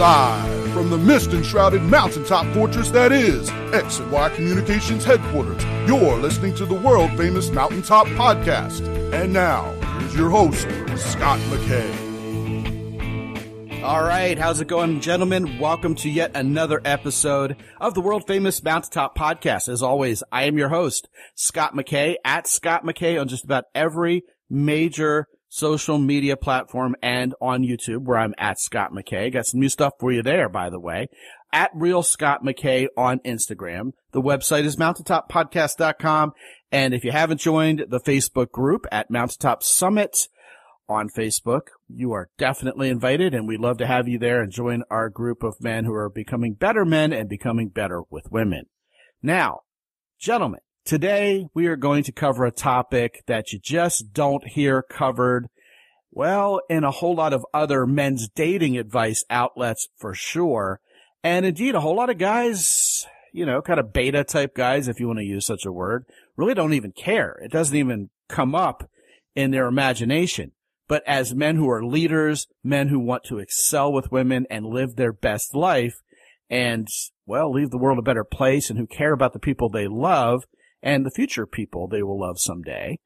Live from the mist-enshrouded mountaintop fortress that is X and Y Communications headquarters, you're listening to the world-famous Mountaintop Podcast. And now, here's your host, Scott McKay. All right, how's it going, gentlemen? Welcome to yet another episode of the world-famous Mountaintop Podcast. As always, I am your host, Scott McKay, at Scott McKay on just about every major social media platform and on YouTube, where I'm at Scott McKay. Got some new stuff for you there, by the way. At Real Scott McKay on Instagram. The website is mountaintoppodcast.com. And if you haven't joined the Facebook group at Mountaintop Summit on Facebook, you are definitely invited, and we'd love to have you there and join our group of men who are becoming better men and becoming better with women. Now, gentlemen, today we are going to cover a topic that you just don't hear covered, well, in a whole lot of other men's dating advice outlets for sure. And indeed, a whole lot of guys, you know, kind of beta type guys, if you want to use such a word, really don't even care. It doesn't even come up in their imagination. But as men who are leaders, men who want to excel with women and live their best life and, well, leave the world a better place, and who care about the people they love and the future people they will love someday,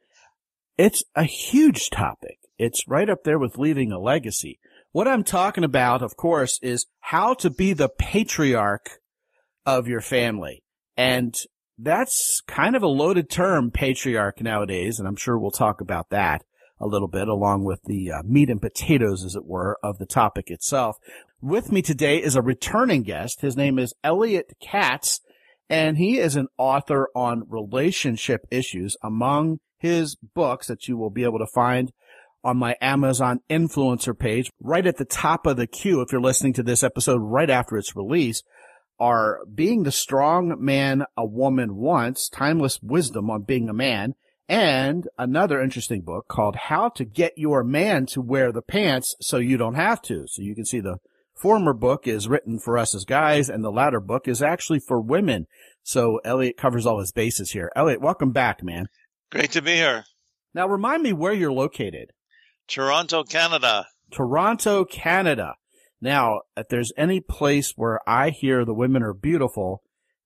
it's a huge topic. It's right up there with leaving a legacy. What I'm talking about, of course, is how to be the patriarch of your family. And that's kind of a loaded term, patriarch, nowadays, and I'm sure we'll talk about that a little bit, along with the meat and potatoes, as it were, of the topic itself. With me today is a returning guest. His name is Elliott Katz, and he is an author on relationship issues. Among his books that you will be able to find on my Amazon influencer page, right at the top of the queue, if you're listening to this episode right after its release, are Being the Strong Man a Woman Wants, Timeless Wisdom on Being a Man, and another interesting book called How to Get Your Man to Wear the Pants So You Don't Have to. So you can see the former book is written for us as guys, and the latter book is actually for women. So Elliott covers all his bases here. Elliott, welcome back, man. Great to be here. Now, remind me where you're located. Toronto, Canada. Toronto, Canada. Now, if there's any place where I hear the women are beautiful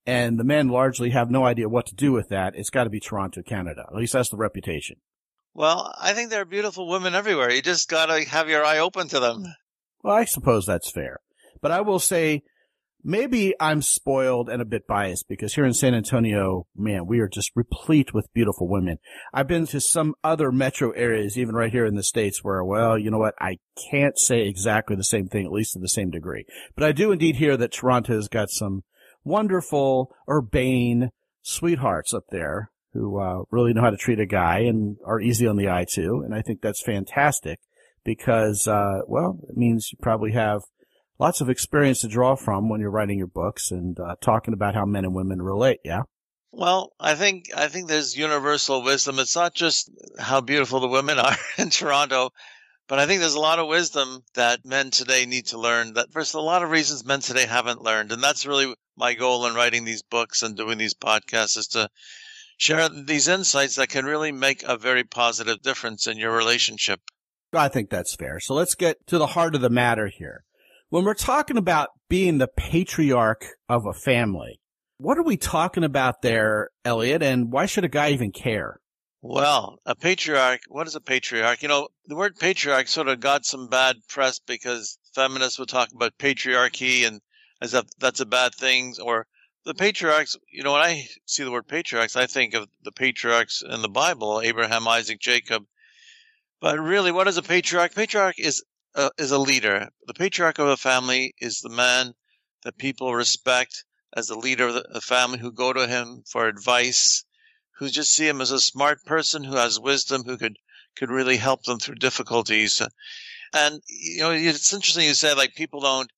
and the men largely have no idea what to do with that, it's got to be Toronto, Canada. At least that's the reputation. Well, I think there are beautiful women everywhere. You just got to have your eye open to them. Well, I suppose that's fair. But I will say, maybe I'm spoiled and a bit biased, because here in San Antonio, man, we are just replete with beautiful women. I've been to some other metro areas, even right here in the States, where, well, you know what, I can't say exactly the same thing, at least to the same degree. But I do indeed hear that Toronto's got some wonderful, urbane sweethearts up there who really know how to treat a guy and are easy on the eye, too. And I think that's fantastic because, well, it means you probably have lots of experience to draw from when you're writing your books and talking about how men and women relate, yeah? Well, I think there's universal wisdom. It's not just how beautiful the women are in Toronto, but I think there's a lot of wisdom that men today need to learn, that for a lot of reasons men today haven't learned. And that's really my goal in writing these books and doing these podcasts, is to share these insights that can really make a very positive difference in your relationship. I think that's fair. So let's get to the heart of the matter here. When we're talking about being the patriarch of a family, what are we talking about there, Elliott, and why should a guy even care? Well, a patriarch, what is a patriarch? You know, the word patriarch sort of got some bad press because feminists would talk about patriarchy and as if that's a bad thing. Or the patriarchs, you know, when I see the word patriarchs, I think of the patriarchs in the Bible, Abraham, Isaac, Jacob. But really, what is a patriarch? Patriarch is a leader. The patriarch of a family is the man that people respect as the leader of the family, who go to him for advice, who just see him as a smart person who has wisdom, who could really help them through difficulties. And, you know, it's interesting you say, like, people don't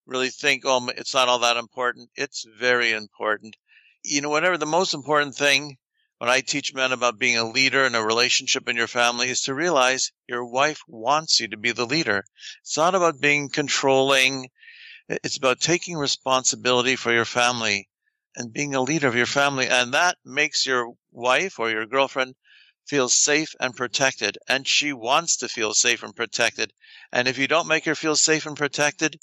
really think, oh, it's not all that important. It's very important. You know, whatever the most important thing when I teach men about being a leader in a relationship in your family is to realize your wife wants you to be the leader. It's not about being controlling. It's about taking responsibility for your family and being a leader of your family. And that makes your wife or your girlfriend feel safe and protected. And she wants to feel safe and protected. And if you don't make her feel safe and protected,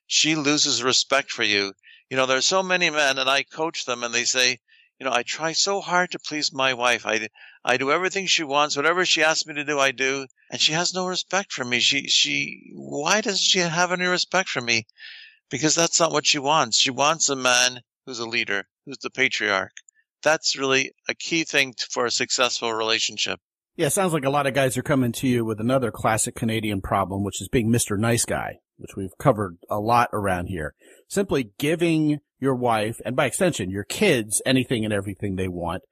she loses respect for you. There's so many men, and I coach them, and they say, I try so hard to please my wife. I do everything she wants. Whatever she asks me to do, I do. And she has no respect for me. Why doesn't she have any respect for me? Because that's not what she wants. She wants a man who's a leader, who's the patriarch. That's really a key thing for a successful relationship. Yeah, it sounds like a lot of guys are coming to you with another classic Canadian problem, which is being Mr. Nice Guy, which we've covered a lot around here. Simply giving your wife, and by extension, your kids, anything and everything they want,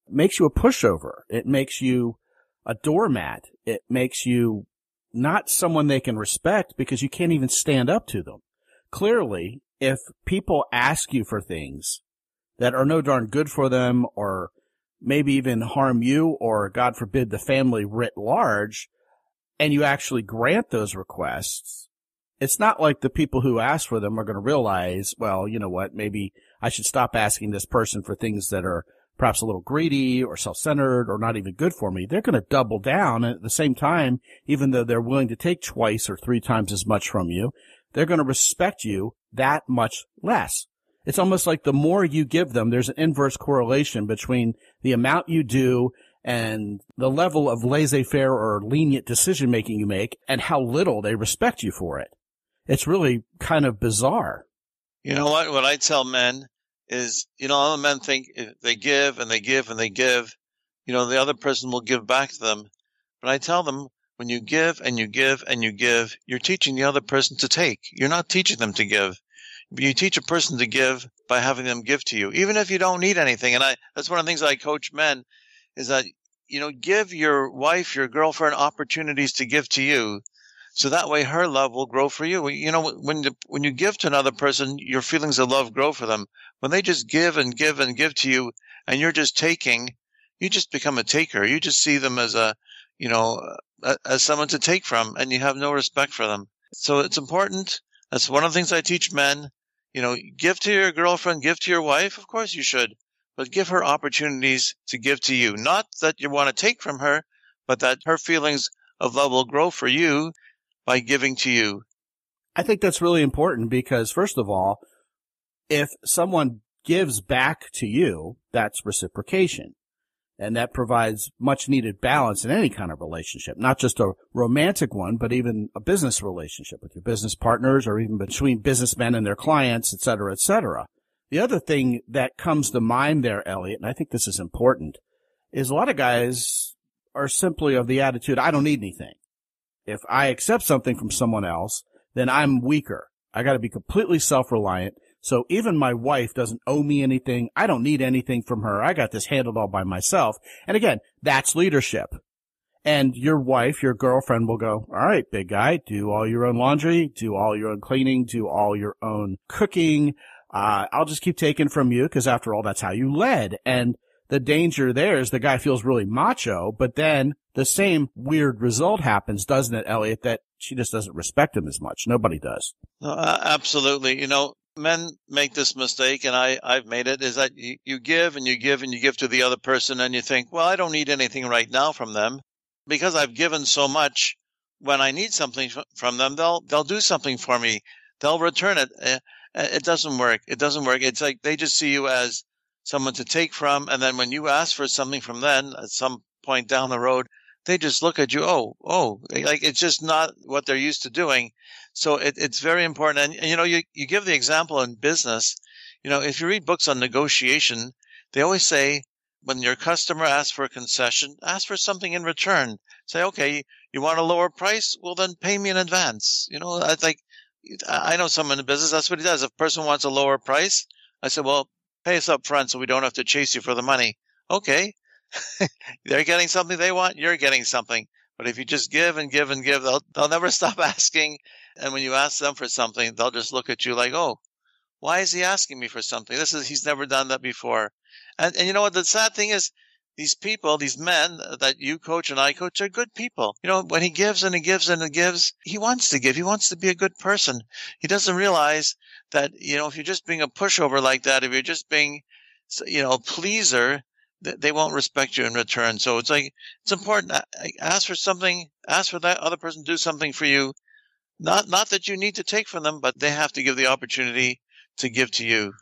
makes you a pushover. It makes you a doormat. It makes you not someone they can respect because you can't even stand up to them. Clearly, if people ask you for things that are no darn good for them or maybe even harm you or, God forbid, the family writ large, and you actually grant those requests, it's not like the people who ask for them are going to realize, well, you know what, maybe I should stop asking this person for things that are perhaps a little greedy or self-centered or not even good for me. They're going to double down. And at the same time, even though they're willing to take twice or 3 times as much from you, they're going to respect you that much less. It's almost like the more you give them, there's an inverse correlation between the amount you do and the level of laissez-faire or lenient decision-making you make and how little they respect you for it. It's really kind of bizarre. You know what? What I tell men is, all the men think if they give and they give and they give, the other person will give back to them. But I tell them, when you give and you give and you give, you're teaching the other person to take. You're not teaching them to give. You teach a person to give by having them give to you, even if you don't need anything. And that's one of the things I coach men is that, give your wife, your girlfriend opportunities to give to you. So that way her love will grow for you. When you give to another person, your feelings of love grow for them. When they just give and give and give to you and you're just taking, you just become a taker. You just see them as as someone to take from, and you have no respect for them. So it's important. That's one of the things I teach men. Give to your girlfriend, give to your wife. Of course you should, but give her opportunities to give to you. Not that you want to take from her, but that her feelings of love will grow for you by giving to you. I think that's really important because, first of all, if someone gives back to you, that's reciprocation. And that provides much needed balance in any kind of relationship, not just a romantic one, but even a business relationship with your business partners or even between businessmen and their clients, et cetera, et cetera. The other thing that comes to mind there, Elliott, and I think this is important, is a lot of guys are simply of the attitude, I don't need anything. If I accept something from someone else, then I'm weaker. I got to be completely self-reliant. So even my wife doesn't owe me anything. I don't need anything from her. I got this handled all by myself. And again, that's leadership. And your wife, your girlfriend will go, all right, big guy, do all your own laundry, do all your own cleaning, do all your own cooking. I'll just keep taking from you because after all, that's how you led. And the danger there is the guy feels really macho, but then the same weird result happens, doesn't it, Elliott, that she just doesn't respect him as much. Nobody does. No, absolutely. Men make this mistake, and I've made it, is that you give and you give and you give to the other person, and you think, well, I don't need anything right now from them. Because I've given so much, when I need something from them, they'll do something for me. They'll return it. It doesn't work. It doesn't work. It's like they just see you as someone to take from, and then when you ask for something from them at some point down the road, they just look at you, like it's just not what they're used to doing. So it's very important. And, you give the example in business. If you read books on negotiation, they always say when your customer asks for a concession, ask for something in return. Say, okay, you want a lower price? Well, then pay me in advance. I know someone in business, that's what he does. If a person wants a lower price, I said, well, pay us up front so we don't have to chase you for the money. Okay. They're getting something they want, you're getting something. But if you just give and give and give, they'll never stop asking. And when you ask them for something, they'll just look at you like, oh, why is he asking me for something? He's never done that before. And you know what? The sad thing is, these people, these men that you coach and I coach are good people. When he gives and he gives and he gives, he wants to give. He wants to be a good person. He doesn't realize that, if you're just being a pushover like that, if you're just being, a pleaser, they won't respect you in return. So it's important. Ask for something. Ask for that other person to do something for you. Not that you need to take from them, but they have to give the opportunity to give to you.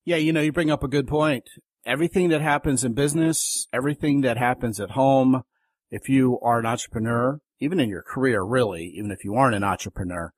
Yeah, you bring up a good point. Everything that happens in business, everything that happens at home, if you are an entrepreneur, even in your career, really, even if you aren't an entrepreneur,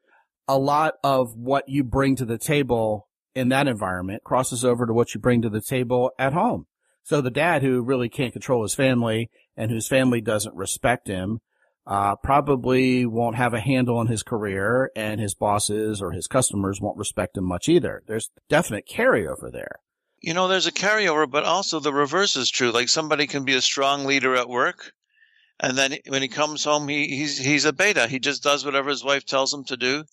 a lot of what you bring to the table in that environment crosses over to what you bring to the table at home. So the dad who really can't control his family and whose family doesn't respect him, probably won't have a handle on his career, and his bosses or his customers won't respect him much either. There's definite carryover there. There's a carryover, but also the reverse is true. Like somebody can be a strong leader at work, and then when he comes home, he's a beta. He just does whatever his wife tells him to do.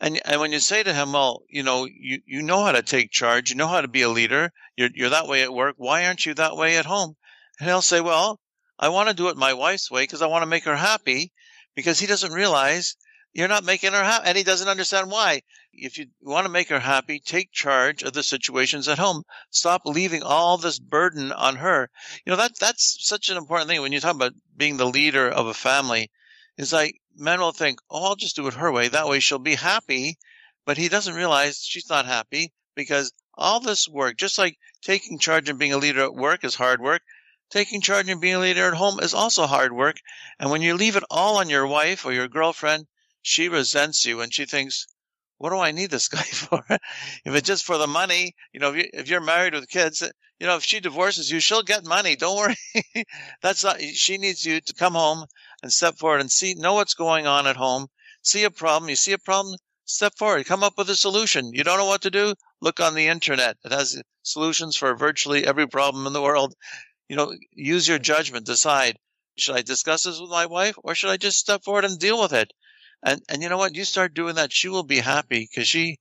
And when you say to him, well, you know how to take charge, you know how to be a leader, you're that way at work, why aren't you that way at home? And he'll say, well, I want to do it my wife's way because I want to make her happy, because he doesn't realize you're not making her happy, and he doesn't understand why. If you want to make her happy, take charge of the situations at home. Stop leaving all this burden on her. That's such an important thing when you talk about being the leader of a family. It's like men will think, oh, I'll just do it her way. That way she'll be happy. But he doesn't realize she's not happy, because all this work, just like taking charge and being a leader at work is hard work, taking charge and being a leader at home is also hard work. And when you leave it all on your wife or your girlfriend, she resents you and she thinks, what do I need this guy for? If it's just for the money, if you're married with kids, if she divorces you, she'll get money. Don't worry. She needs you to come home and step forward and know what's going on at home. See a problem. You see a problem, step forward, come up with a solution. You don't know what to do? Look on the internet. It has solutions for virtually every problem in the world. Use your judgment. Decide, should I discuss this with my wife, or should I just step forward and deal with it? And you know what? You start doing that, she will be happy because she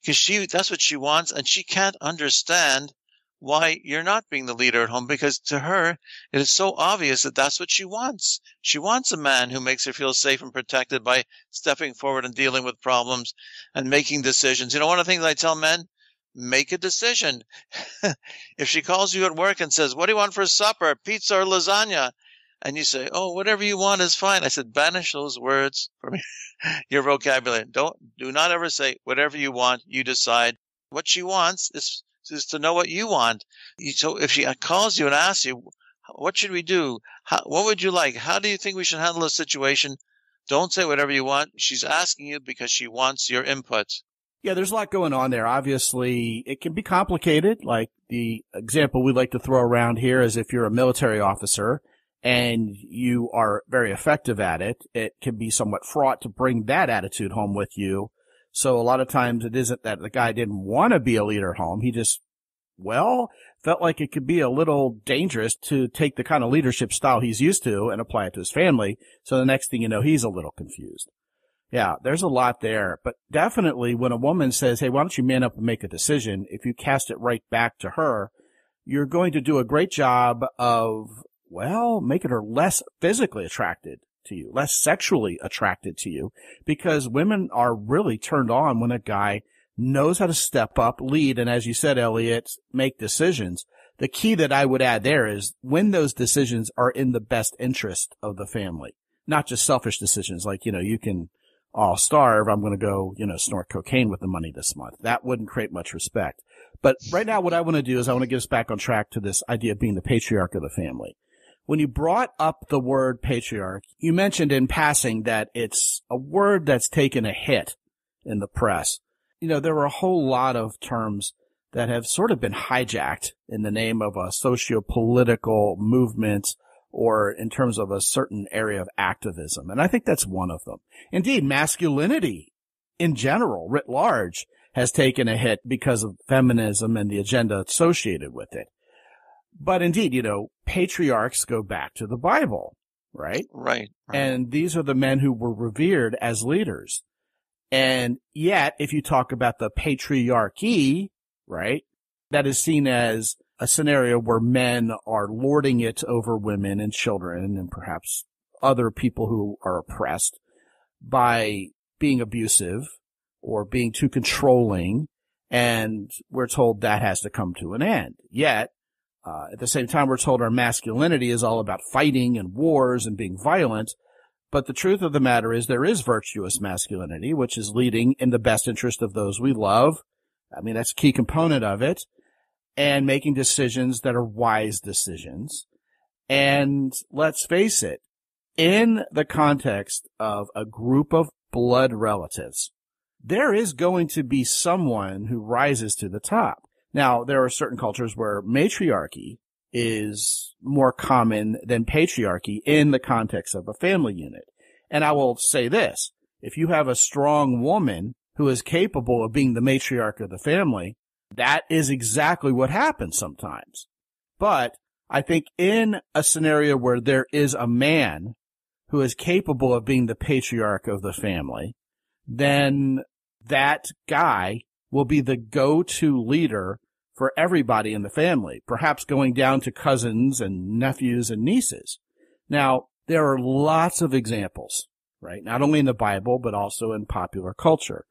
that's what she wants, and she can't understand why you're not being the leader at home, because to her it is so obvious that that's what she wants. She wants a man who makes her feel safe and protected by stepping forward and dealing with problems and making decisions. One of the things I tell men, make a decision. If she calls you at work and says, what do you want for supper, pizza or lasagna? And you say, oh, whatever you want is fine. I said, banish those words from your vocabulary. Do not ever say whatever you want, you decide. What she wants is to know what you want. So if she calls you and asks you, what should we do? What would you like? How do you think we should handle a situation? Don't say whatever you want. She's asking you because she wants your input. Yeah, there's a lot going on there. Obviously, it can be complicated. Like the example we like to throw around here is if you're a military officer and you are very effective at it, it can be somewhat fraught to bring that attitude home with you. So a lot of times it isn't that the guy didn't want to be a leader at home. He just, felt like it could be a little dangerous to take the kind of leadership style he's used to and apply it to his family. So the next thing you know, he's a little confused. Yeah, there's a lot there. But definitely when a woman says, hey, why don't you man up and make a decision? If you cast it right back to her, you're going to do a great job of, making her less physically attracted to you, less sexually attracted to you, because women are really turned on when a guy knows how to step up, lead, and as you said, Elliott, make decisions. The key that I would add there is when those decisions are in the best interest of the family, not just selfish decisions like, you can all starve. I'm going to go, snort cocaine with the money this month. That wouldn't create much respect. But right now what I want to do is I want to get us back on track to this idea of being the patriarch of the family. When you brought up the word patriarch, you mentioned in passing that it's a word that's taken a hit in the press. There were a whole lot of terms that have sort of been hijacked in the name of a socio-political movement or in terms of a certain area of activism. And I think that's one of them. Indeed, masculinity in general, writ large, has taken a hit because of feminism and the agenda associated with it. But indeed, patriarchs go back to the Bible, right? Right. And these are the men who were revered as leaders. And yet, if you talk about the patriarchy, right, that is seen as a scenario where men are lording it over women and children and perhaps other people who are oppressed by being abusive or being too controlling. And we're told that has to come to an end. Yet, at the same time, we're told our masculinity is all about fighting and wars and being violent. But the truth of the matter is there is virtuous masculinity, which is leading in the best interest of those we love. I mean, that's a key component of it. And making decisions that are wise decisions. And let's face it, in the context of a group of blood relatives, there is going to be someone who rises to the top. Now, there are certain cultures where matriarchy is more common than patriarchy in the context of a family unit. And I will say this, if you have a strong woman who is capable of being the matriarch of the family, that is exactly what happens sometimes. But I think in a scenario where there is a man who is capable of being the patriarch of the family, then that guy will be the go-to leader for everybody in the family, perhaps going down to cousins and nephews and nieces. Now, there are lots of examples, right? Not only in the Bible, but also in popular culture.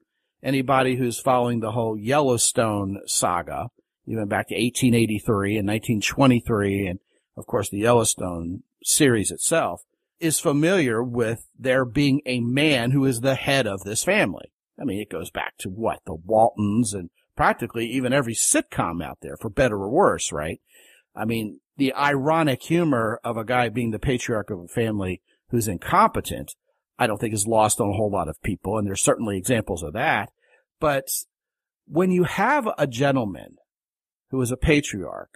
Anybody who's following the whole Yellowstone saga, even back to 1883 and 1923, and of course the Yellowstone series itself, is familiar with there being a man who is the head of this family. I mean, it goes back to what? The Waltons and practically even every sitcom out there, for better or worse, right? I mean, the ironic humor of a guy being the patriarch of a family who's incompetent, I don't think is lost on a whole lot of people, and there's certainly examples of that. But when you have a gentleman who is a patriarch,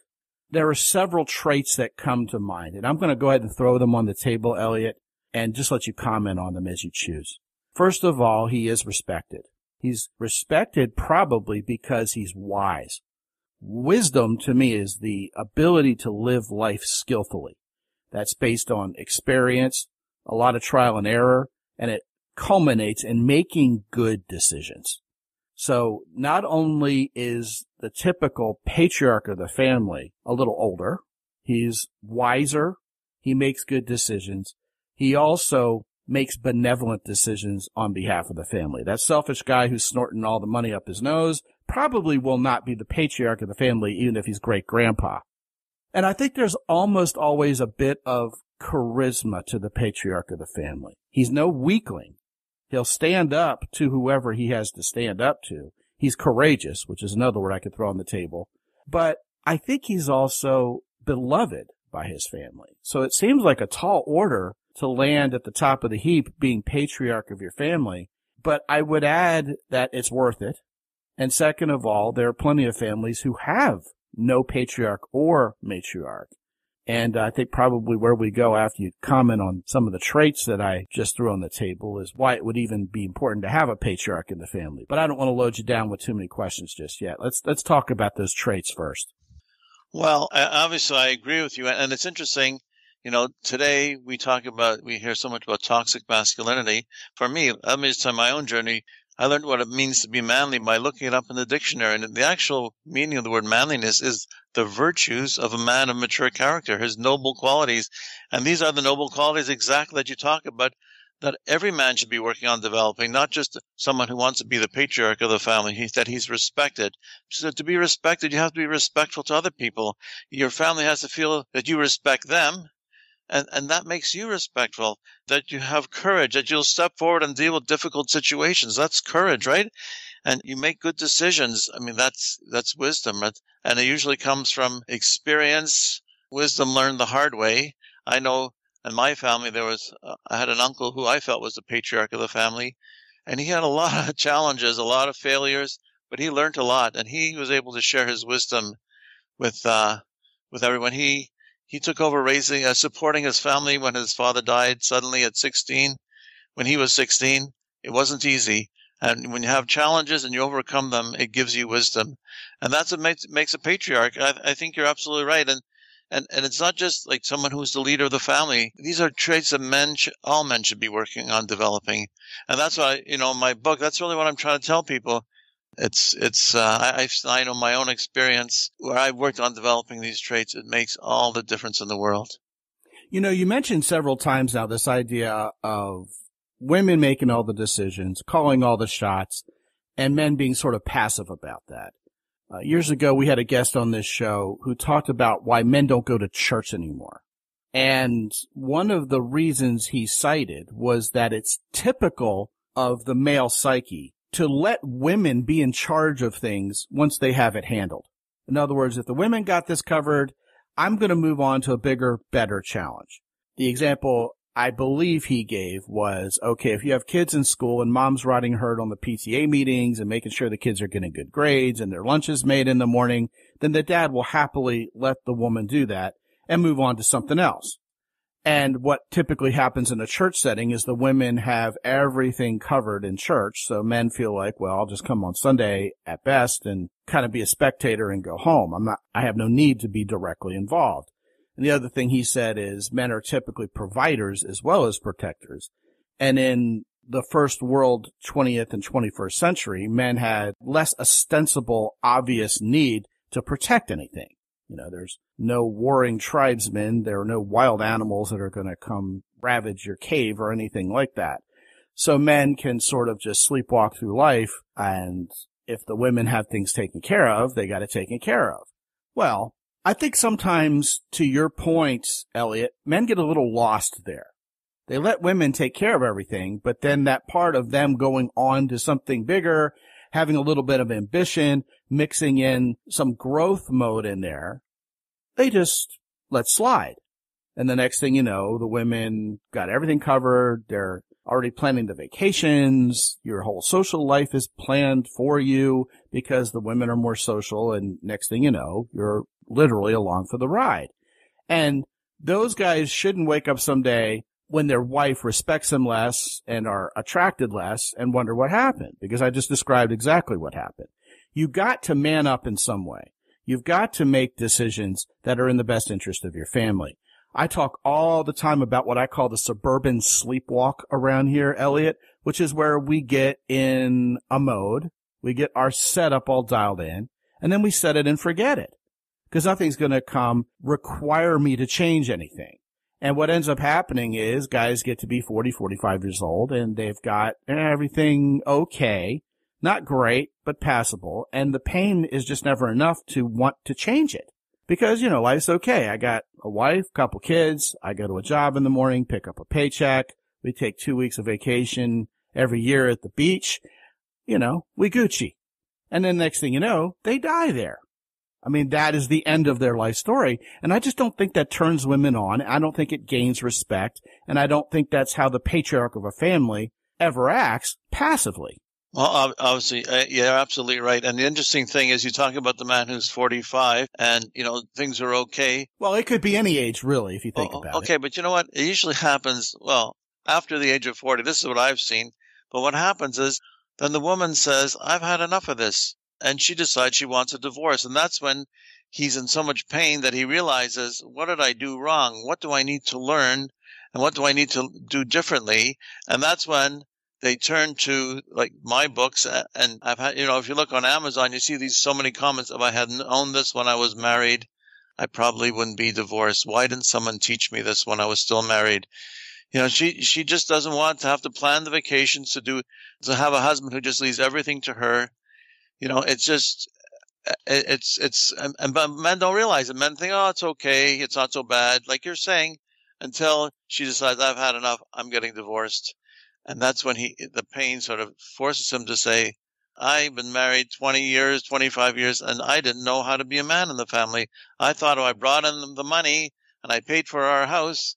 there are several traits that come to mind, and I'm going to go ahead and throw them on the table, Elliott, and just let you comment on them as you choose. First of all, he is respected. He's respected probably because he's wise. Wisdom, to me, is the ability to live life skillfully. That's based on experience, a lot of trial and error, and it culminates in making good decisions. So not only is the typical patriarch of the family a little older, he's wiser, he makes good decisions, he also makes benevolent decisions on behalf of the family. That selfish guy who's snorting all the money up his nose probably will not be the patriarch of the family, even if he's great-grandpa. And I think there's almost always a bit of charisma to the patriarch of the family. He's no weakling. He'll stand up to whoever he has to stand up to. He's courageous, which is another word I could throw on the table. But I think he's also beloved by his family. So it seems like a tall order to land at the top of the heap being patriarch of your family. But I would add that it's worth it. And second of all, there are plenty of families who have no patriarch or matriarch. And I think probably where we go after you comment on some of the traits that I just threw on the table is why it would even be important to have a patriarch in the family. But I don't want to load you down with too many questions just yet. Let's talk about those traits first. Well, obviously I agree with you. And it's interesting, today we hear so much about toxic masculinity. For me, let me just tell my own journey. I learned what it means to be manly by looking it up in the dictionary. And the actual meaning of the word manliness is the virtues of a man of mature character, his noble qualities. And these are the noble qualities exactly that you talk about, that every man should be working on developing, not just someone who wants to be the patriarch of the family, that he's respected. So to be respected, you have to be respectful to other people. Your family has to feel that you respect them. And that makes you respectful, that you have courage, that you'll step forward and deal with difficult situations. That's courage, right? And you make good decisions. I mean, that's wisdom. And it usually comes from experience, wisdom learned the hard way. I know in my family, I had an uncle who I felt was the patriarch of the family. And he had a lot of challenges, a lot of failures, but he learned a lot. And he was able to share his wisdom with everyone. He took over supporting his family when his father died suddenly at 16. When he was 16, it wasn't easy. And when you have challenges and you overcome them, it gives you wisdom. And that's what makes a patriarch. I think you're absolutely right. And it's not just like someone who's the leader of the family. These are traits that all men should be working on developing. And that's why, in my book, that's really what I'm trying to tell people. I know my own experience where I've worked on developing these traits. It makes all the difference in the world. You mentioned several times now this idea of women making all the decisions, calling all the shots, and men being sort of passive about that. Years ago, we had a guest on this show who talked about why men don't go to church anymore. And one of the reasons he cited was that it's typical of the male psyche to let women be in charge of things once they have it handled. In other words, if the women got this covered, I'm going to move on to a bigger, better challenge. The example I believe he gave was, okay, if you have kids in school and mom's riding herd on the PTA meetings and making sure the kids are getting good grades and their lunch is made in the morning, then the dad will happily let the woman do that and move on to something else. And what typically happens in a church setting is the women have everything covered in church. So men feel like, well, I'll just come on Sunday at best and kind of be a spectator and go home. I have no need to be directly involved. And the other thing he said is men are typically providers as well as protectors. And in the first world, 20th and 21st century, men had less ostensible, obvious need to protect anything. You know, there's no warring tribesmen. There are no wild animals that are going to come ravage your cave or anything like that. So men can sort of just sleepwalk through life. And if the women have things taken care of, they got it taken care of. Well, I think sometimes, to your point, Elliott, men get a little lost there. They let women take care of everything, but then that part of them going on to something bigger, having a little bit of ambition, mixing in some growth mode in there, they just let slide. And the next thing you know, the women got everything covered. They're already planning the vacations. Your whole social life is planned for you because the women are more social. And next thing you know, you're literally along for the ride. And those guys shouldn't wake up someday when their wife respects them less and are attracted less and wonder what happened, because I just described exactly what happened. You got to man up in some way. You've got to make decisions that are in the best interest of your family. I talk all the time about what I call the suburban sleepwalk around here, Elliott, which is where we get in a mode, we get our setup all dialed in, and then we set it and forget it, because nothing's going to require me to change anything. And what ends up happening is guys get to be 40, 45 years old, and they've got everything okay, not great, but passable, and the pain is just never enough to want to change it. Because, you know, life's okay. I got a wife, couple kids, I go to a job in the morning, pick up a paycheck, we take 2 weeks of vacation every year at the beach, you know, we Gucci. And then next thing you know, they die there. I mean, that is the end of their life story. And I just don't think that turns women on. I don't think it gains respect. And I don't think that's how the patriarch of a family ever acts passively. Well, obviously, you're absolutely right. And the interesting thing is you talk about the man who's 45 and, you know, things are okay. Well, it could be any age, really, if you think about it. Okay, but you know what? It usually happens, well, after the age of 40. This is what I've seen. But what happens is then the woman says, I've had enough of this. And she decides she wants a divorce. And that's when he's in so much pain that he realizes, what did I do wrong? What do I need to learn? And what do I need to do differently? And that's when they turn to, like, my books. And I've had, you know, if you look on Amazon, you see these so many comments. If I hadn't owned this when I was married, I probably wouldn't be divorced. Why didn't someone teach me this when I was still married? You know, she just doesn't want to have to plan the vacations to have a husband who just leaves everything to her. You know, it's just, but men don't realize it. Men think, oh, it's okay. It's not so bad. Like you're saying, until she decides I've had enough, I'm getting divorced. And that's when the pain sort of forces him to say, I've been married 20 years, 25 years, and I didn't know how to be a man in the family. I thought if I brought in the money and I paid for our house,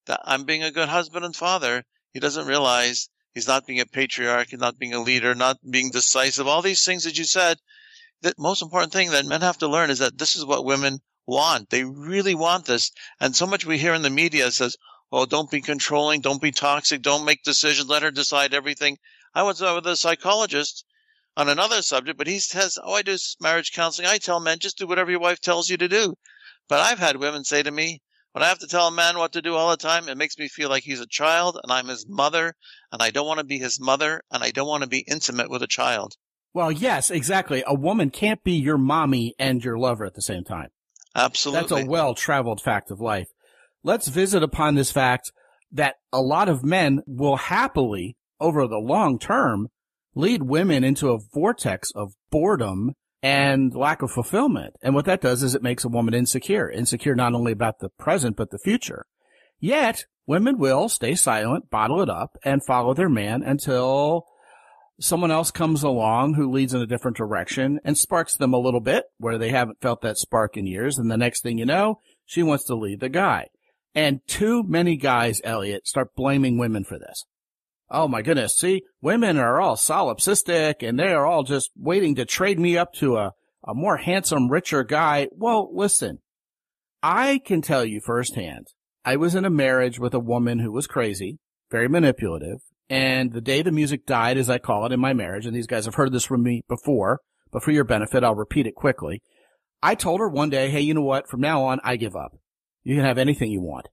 that I'm being a good husband and father. He doesn't realize he's not being a patriarch, he's not being a leader, not being decisive. All these things that you said, the most important thing that men have to learn is that this is what women want. They really want this. And so much we hear in the media says, oh, don't be controlling, don't be toxic, don't make decisions, let her decide everything. I was with a psychologist on another subject, but he says, I do marriage counseling. I tell men, just do whatever your wife tells you to do. But I've had women say to me, when I have to tell a man what to do all the time, it makes me feel like he's a child and I'm his mother, and I don't want to be his mother, and I don't want to be intimate with a child. Well, yes, exactly. A woman can't be your mommy and your lover at the same time. Absolutely. That's a well-traveled fact of life. Let's visit upon this fact that a lot of men will happily, over the long term, lead women into a vortex of boredom and lack of fulfillment. And what that does is it makes a woman insecure not only about the present, but the future. Yet, women will stay silent, bottle it up, and follow their man until someone else comes along who leads in a different direction and sparks them a little bit where they haven't felt that spark in years. And the next thing you know, she wants to lead the guy. And too many guys, Elliott, start blaming women for this. Oh my goodness. See, women are all solipsistic and they are all just waiting to trade me up to a more handsome, richer guy. Well, listen, I can tell you firsthand, I was in a marriage with a woman who was crazy, very manipulative. And the day the music died, as I call it in my marriage, and these guys have heard this from me before, but for your benefit, I'll repeat it quickly. I told her one day, hey, you know what? From now on, I give up. You can have anything you want.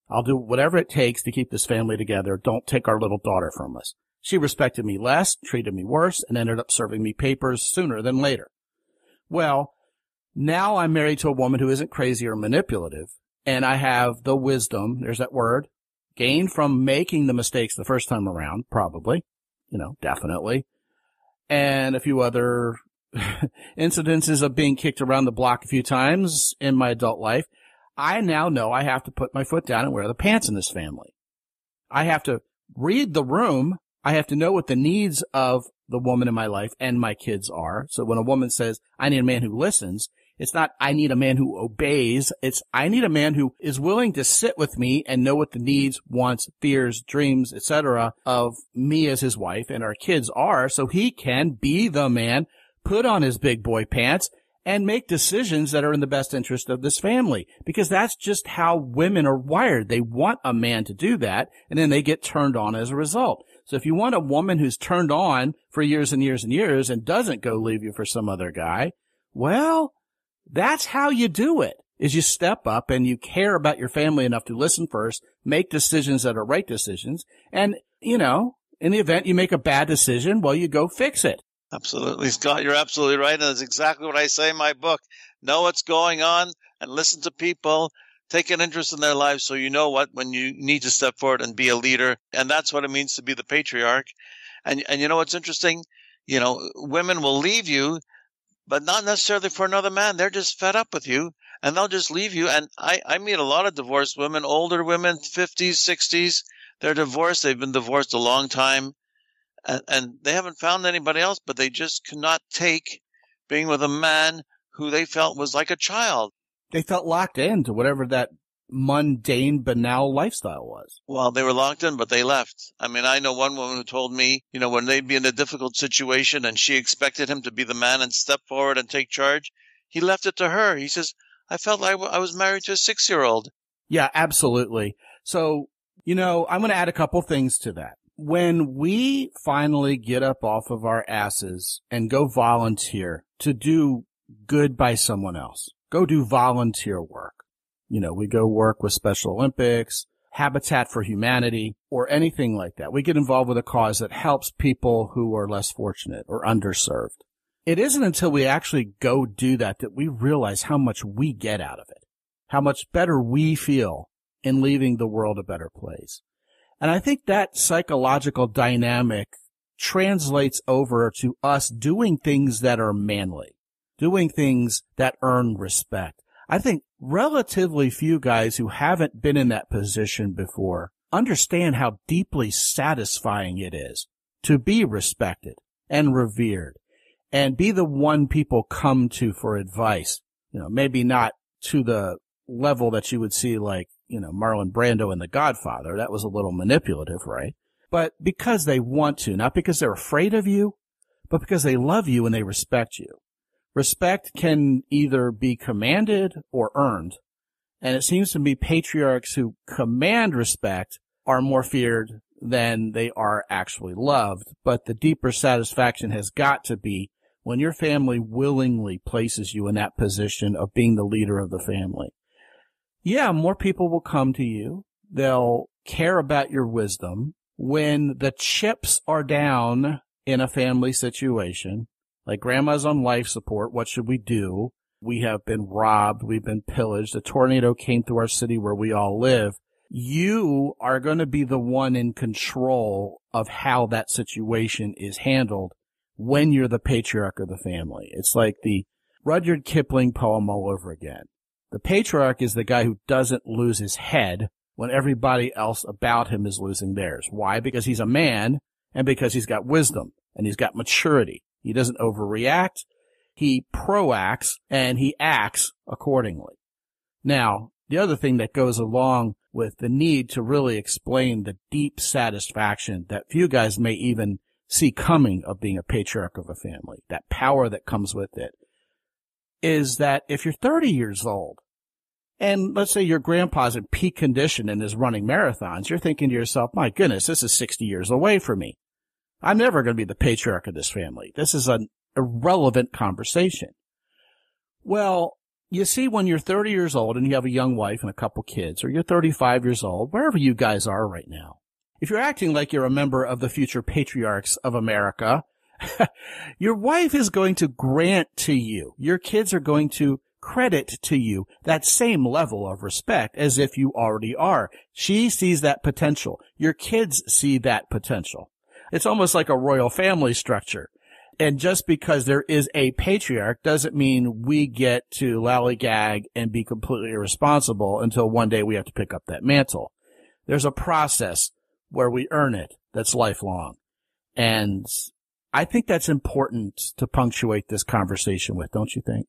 I'll do whatever it takes to keep this family together. Don't take our little daughter from us. She respected me less, treated me worse, and ended up serving me papers sooner than later. Well, now I'm married to a woman who isn't crazy or manipulative, and I have the wisdom, there's that word, gained from making the mistakes the first time around, probably, definitely, and a few other incidences of being kicked around the block a few times in my adult life. I now know I have to put my foot down and wear the pants in this family. I have to read the room. I have to know what the needs of the woman in my life and my kids are. So when a woman says, I need a man who listens, it's not, I need a man who obeys. It's, I need a man who is willing to sit with me and know what the needs, wants, fears, dreams, etc. of me as his wife and our kids are, so he can be the man, put on his big boy pants, and make decisions that are in the best interest of this family. Because that's just how women are wired. They want a man to do that, and then they get turned on as a result. So if you want a woman who's turned on for years and years and years and doesn't go leave you for some other guy, well, that's how you do it, is you step up and you care about your family enough to listen first, make decisions that are right decisions, and, in the event you make a bad decision, well, you go fix it. Absolutely, Scott, you're absolutely right, and that's exactly what I say in my book. Know what's going on and listen to people, take an interest in their lives so you know when you need to step forward and be a leader, and that's what it means to be the patriarch. And you know what's interesting? Women will leave you, but not necessarily for another man. They're just fed up with you, and they'll just leave you. And I meet a lot of divorced women, older women, 50s, 60s. They're divorced. They've been divorced a long time, and they haven't found anybody else, but they just cannot take being with a man who they felt was like a child. They felt locked into whatever that mundane, banal lifestyle was. Well, they were locked in, but they left. I mean, I know one woman who told me, when they'd be in a difficult situation and she expected him to be the man and step forward and take charge, he left it to her. He says, I felt like I was married to a 6-year-old. Yeah, absolutely. So, I'm going to add a couple things to that. When we finally get up off of our asses and go volunteer to do good by someone else, go do volunteer work. We go work with Special Olympics, Habitat for Humanity, or anything like that. We get involved with a cause that helps people who are less fortunate or underserved. It isn't until we actually go do that we realize how much we get out of it, how much better we feel in leaving the world a better place. And I think that psychological dynamic translates over to us doing things that are manly, doing things that earn respect. I think relatively few guys who haven't been in that position before understand how deeply satisfying it is to be respected and revered and be the one people come to for advice. Maybe not to the level that you would see like, Marlon Brando in The Godfather. That was a little manipulative, right? But because they want to, not because they're afraid of you, but because they love you and they respect you. Respect can either be commanded or earned. And it seems to me patriarchs who command respect are more feared than they are actually loved. But the deeper satisfaction has got to be when your family willingly places you in that position of being the leader of the family. Yeah, more people will come to you. They'll care about your wisdom. When the chips are down in a family situation, like grandma's on life support, what should we do? We have been robbed. We've been pillaged. A tornado came through our city where we all live. You are going to be the one in control of how that situation is handled when you're the patriarch of the family. It's like the Rudyard Kipling poem all over again. The patriarch is the guy who doesn't lose his head when everybody else about him is losing theirs. Why? Because he's a man and because he's got wisdom and he's got maturity. He doesn't overreact. He proacts and he acts accordingly. Now, the other thing that goes along with the need to really explain the deep satisfaction that few guys may even see coming of being a patriarch of a family, that power that comes with it, is that if you're 30 years old and let's say your grandpa's in peak condition and is running marathons, you're thinking to yourself, my goodness, this is 60 years away from me. I'm never going to be the patriarch of this family. This is an irrelevant conversation. Well, you see, when you're 30 years old and you have a young wife and a couple kids, or you're 35 years old, wherever you guys are right now, if you're acting like you're a member of the future patriarchs of America, your wife is going to grant to you, your kids are going to credit to you that same level of respect as if you already are. She sees that potential. Your kids see that potential. It's almost like a royal family structure. And just because there is a patriarch doesn't mean we get to lollygag and be completely irresponsible until one day we have to pick up that mantle. There's a process where we earn it that's lifelong. And I think that's important to punctuate this conversation with, don't you think?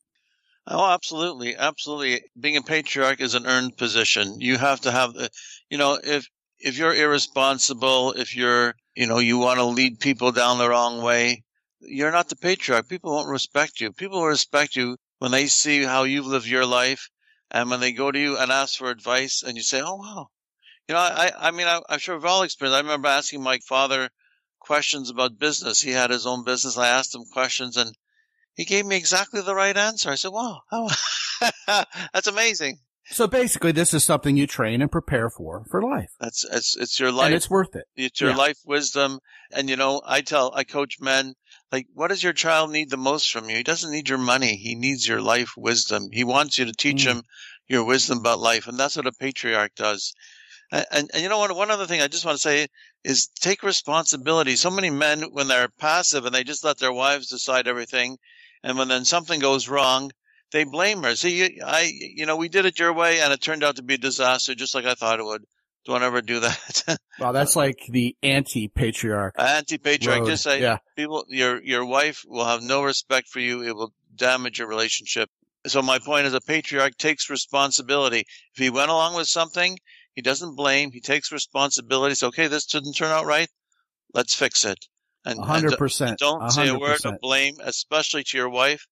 Oh, absolutely. Absolutely. Being a patriarch is an earned position. You have to have the, if you're irresponsible, if you're, you want to lead people down the wrong way, you're not the patriarch. People won't respect you. People will respect you when they see how you've lived your life and when they go to you and ask for advice and you say, oh, wow. I'm sure we've all experienced. I remember asking my father questions about business. He had his own business. I asked him questions and he gave me exactly the right answer. I said, wow, that's amazing. So basically, this is something you train and prepare for life. It's your life. And it's worth it. It's your life wisdom. And, I coach men, like, what does your child need the most from you? He doesn't need your money. He needs your life wisdom. He wants you to teach him your wisdom about life. And that's what a patriarch does. And one other thing I just want to say is take responsibility. So many men, when they're passive and they just let their wives decide everything, and when then something goes wrong, they blame her. See, we did it your way and it turned out to be a disaster, just like I thought it would. Don't ever do that. Well, that's like the anti-patriarch. Anti-patriarch. Just say, yeah. People, your wife will have no respect for you. It will damage your relationship. So my point is, a patriarch takes responsibility. If he went along with something, he doesn't blame. He takes responsibility. So, okay, this didn't turn out right. Let's fix it. And 100%. And don't 100%. say a word of blame, especially to your wife,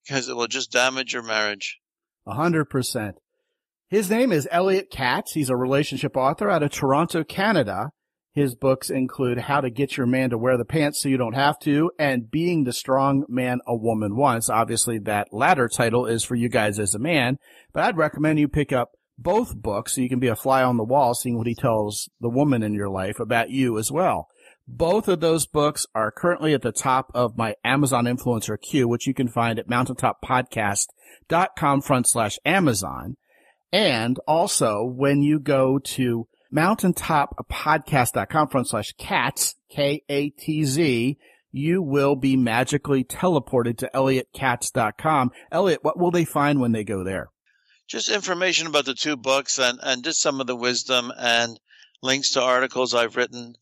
because it will just damage your marriage. 100%. His name is Elliott Katz. He's a relationship author out of Toronto, Canada. His books include How to Get Your Man to Wear the Pants So You Don't Have to and Being the Strong Man a Woman Wants. Obviously, that latter title is for you guys as a man, but I'd recommend you pick up both books so you can be a fly on the wall seeing what he tells the woman in your life about you as well. Both of those books are currently at the top of my Amazon influencer queue, which you can find at mountaintoppodcast.com/Amazon. And also, when you go to mountaintoppodcast.com/Katz, Katz, you will be magically teleported to elliottKatz.com. Elliott, what will they find when they go there? Just information about the two books and just some of the wisdom and links to articles I've written.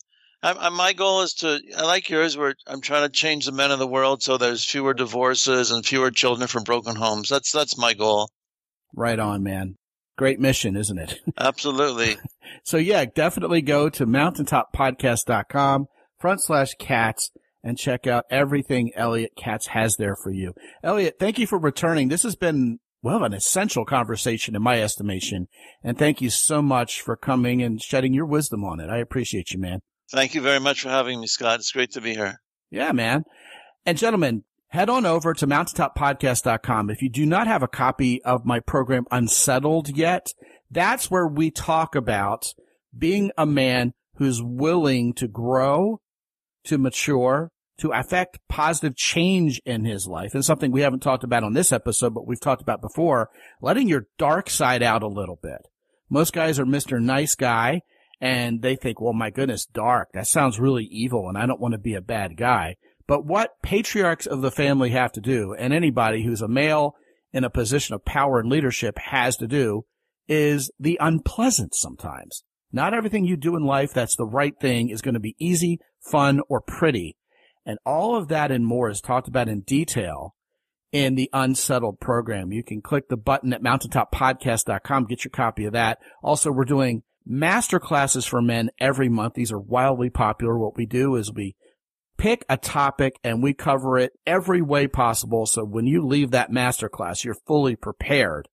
My goal is to, like yours, where I'm trying to change the men of the world so there's fewer divorces and fewer children from broken homes. That's my goal. Right on, man. Great mission, isn't it? Absolutely. So yeah, definitely go to mountaintoppodcast.com/Katz and check out everything Elliott Katz has there for you. Elliott, thank you for returning. This has been, well, an essential conversation in my estimation. And thank you so much for coming and shedding your wisdom on it. I appreciate you, man. Thank you very much for having me, Scott. It's great to be here. Yeah, man. And gentlemen, head on over to mountaintoppodcast.com. If you do not have a copy of my program Unsettled yet, that's where we talk about being a man who's willing to grow, to mature, to affect positive change in his life. And something we haven't talked about on this episode, but we've talked about before, letting your dark side out a little bit. Most guys are Mr. Nice Guy, and they think, well, my goodness, dark. That sounds really evil, and I don't want to be a bad guy. But what patriarchs of the family have to do, and anybody who's a male in a position of power and leadership has to do, is the unpleasant sometimes. Not everything you do in life that's the right thing is going to be easy, fun, or pretty. And all of that and more is talked about in detail in the Unsettled program. You can click the button at mountaintoppodcast.com, get your copy of that. Also, we're doing master classes for men every month. These are wildly popular. What we do is we pick a topic and we cover it every way possible. So when you leave that master class, you're fully prepared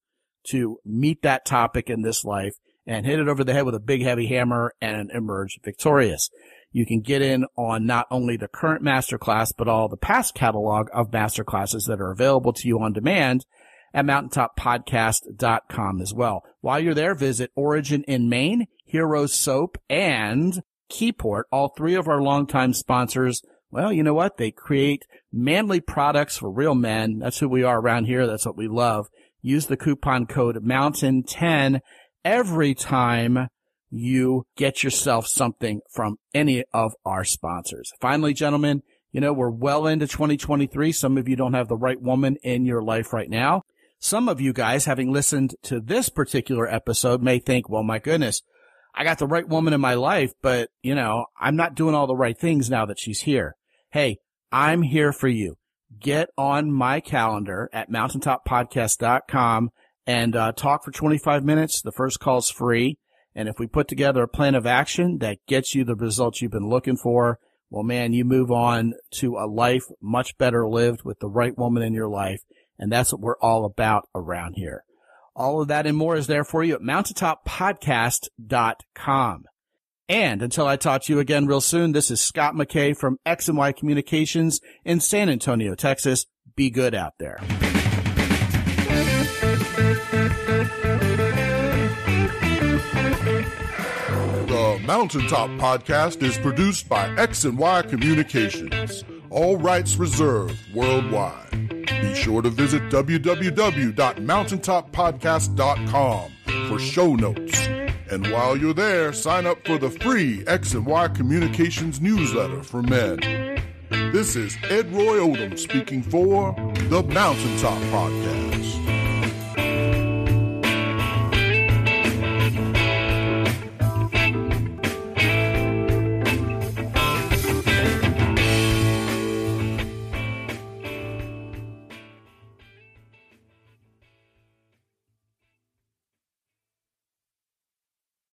to meet that topic in this life and hit it over the head with a big heavy hammer and emerge victorious. You can get in on not only the current master class, but all the past catalog of master classes that are available to you on demand at mountaintoppodcast.com as well. While you're there, visit Origin in Maine, Hero Soap, and Keyport, all three of our longtime sponsors. Well, you know what? They create manly products for real men. That's who we are around here. That's what we love. Use the coupon code MOUNTAIN10 every time you get yourself something from any of our sponsors. Finally, gentlemen, you know, we're well into 2023. Some of you don't have the right woman in your life right now. Some of you guys, having listened to this particular episode, may think, well, my goodness, I got the right woman in my life, but, you know, I'm not doing all the right things now that she's here. Hey, I'm here for you. Get on my calendar at mountaintoppodcast.com and talk for 25 minutes. The first call's free. And if we put together a plan of action that gets you the results you've been looking for, well, man, you move on to a life much better lived with the right woman in your life. And that's what we're all about around here. All of that and more is there for you at mountaintoppodcast.com. And until I talk to you again real soon, this is Scott McKay from X&Y Communications in San Antonio, Texas. Be good out there. The Mountaintop Podcast is produced by X&Y Communications. All rights reserved worldwide. Be sure to visit www.mountaintoppodcast.com for show notes. And while you're there, sign up for the free X&Y Communications newsletter for men. This is Ed Roy Odom speaking for the Mountaintop Podcast.